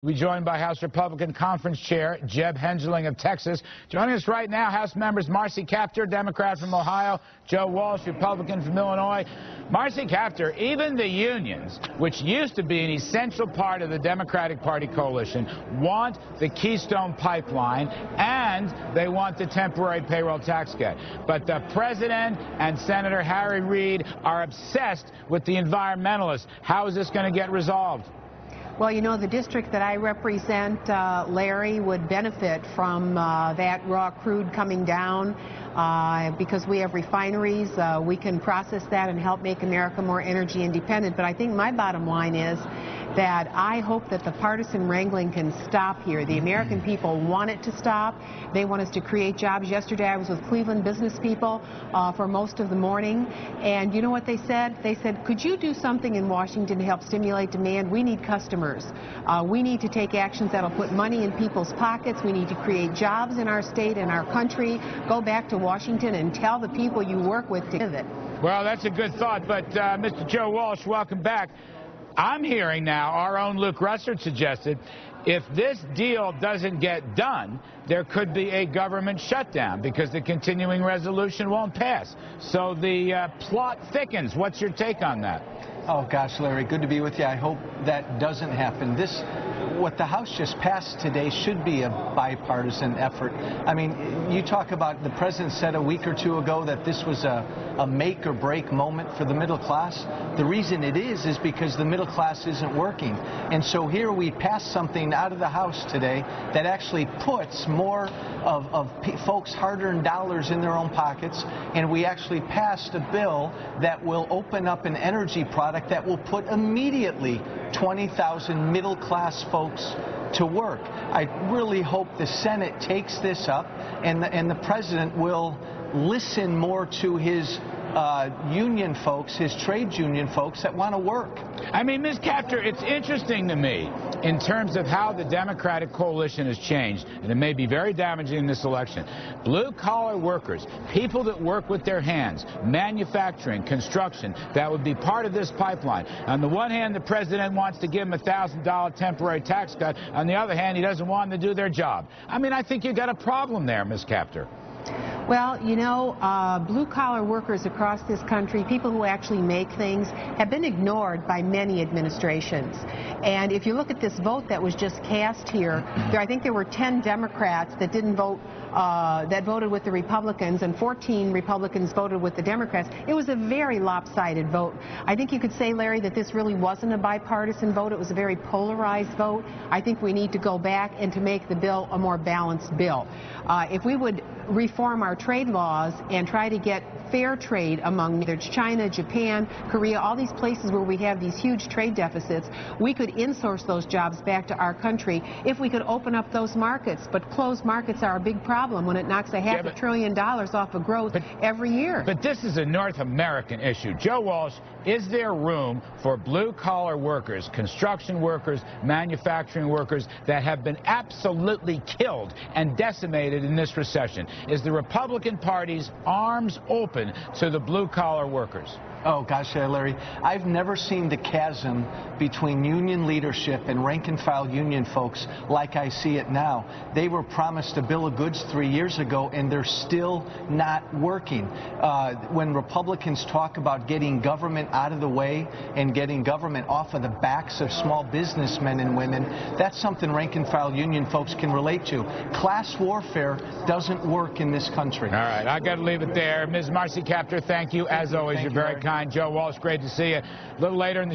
We're joined by House Republican Conference Chair Jeb Hengeling of Texas. Joining us right now, House members Marcy Kaptur, Democrat from Ohio, Joe Walsh, Republican from Illinois. Marcy Kaptur, even the unions, which used to be an essential part of the Democratic Party coalition, want the Keystone Pipeline and they want the temporary payroll tax cut. But the President and Senator Harry Reid are obsessed with the environmentalists. How is this going to get resolved? Well, you know, the district that I represent, Larry, would benefit from that raw crude coming down because we have refineries. We can process that and help make America more energy independent. But I think my bottom line is that I hope that the partisan wrangling can stop here. The American people want it to stop. They want us to create jobs. Yesterday I was with Cleveland business people for most of the morning, and you know what they said? They said, could you do something in Washington to help stimulate demand? We need customers. We need to take actions that will put money in people's pockets. We need to create jobs in our state and our country. Go back to Washington and tell the people you work with to give it. Well, that's a good thought, but Mr. Joe Walsh, welcome back. I'm hearing now, our own Luke Russert suggested, if this deal doesn't get done, there could be a government shutdown because the continuing resolution won't pass. So the plot thickens. What's your take on that? Oh, gosh, Larry, good to be with you. I hope that doesn't happen. What the House just passed today should be a bipartisan effort. I mean, you talk about, the President said a week or two ago that this was a make or break moment for the middle class. The reason it is because the middle class isn't working. And so here we passed something out of the House today that actually puts more of folks' hard-earned dollars in their own pockets, and we actually passed a bill that will open up an energy product that will put immediately 20,000 middle-class folks to work. I really hope the Senate takes this up and the President will listen more to his union folks, his trade union folks that want to work. I mean, Ms. Kaptur, it's interesting to me in terms of how the Democratic coalition has changed, and it may be very damaging in this election. Blue-collar workers, people that work with their hands, manufacturing, construction, that would be part of this pipeline. On the one hand, the President wants to give them a $1,000 temporary tax cut. On the other hand, he doesn't want them to do their job. I mean, I think you've got a problem there, Ms. Kaptur. Well, you know, blue-collar workers across this country, people who actually make things, have been ignored by many administrations. And if you look at this vote that was just cast here, I think there were 10 Democrats that didn't vote, that voted with the Republicans, and 14 Republicans voted with the Democrats. It was a very lopsided vote. I think you could say, Larry, that this really wasn't a bipartisan vote. It was a very polarized vote. I think we need to go back and to make the bill a more balanced bill. If we would reform our trade laws and try to get fair trade among either China, Japan, Korea, all these places where we have these huge trade deficits, we could insource those jobs back to our country if we could open up those markets. But closed markets are a big problem when it knocks $500 billion off of growth every year. But this is a North American issue. Joe Walsh, is there room for blue-collar workers, construction workers, manufacturing workers that have been absolutely killed and decimated in this recession? Is the Republican Party's arms open to the blue-collar workers? Oh, gosh, Larry, I've never seen the chasm between union leadership and rank-and-file union folks like I see it now. They were promised a bill of goods 3 years ago, and they're still not working. When Republicans talk about getting government out of the way and getting government off of the backs of small businessmen and women, that's something rank-and-file union folks can relate to. Class warfare doesn't work in this country. All right, I got to leave it there. Ms. Marcy Kaptur, thank you. As always, you're very kind. Joe Walsh, great to see you. A little later in the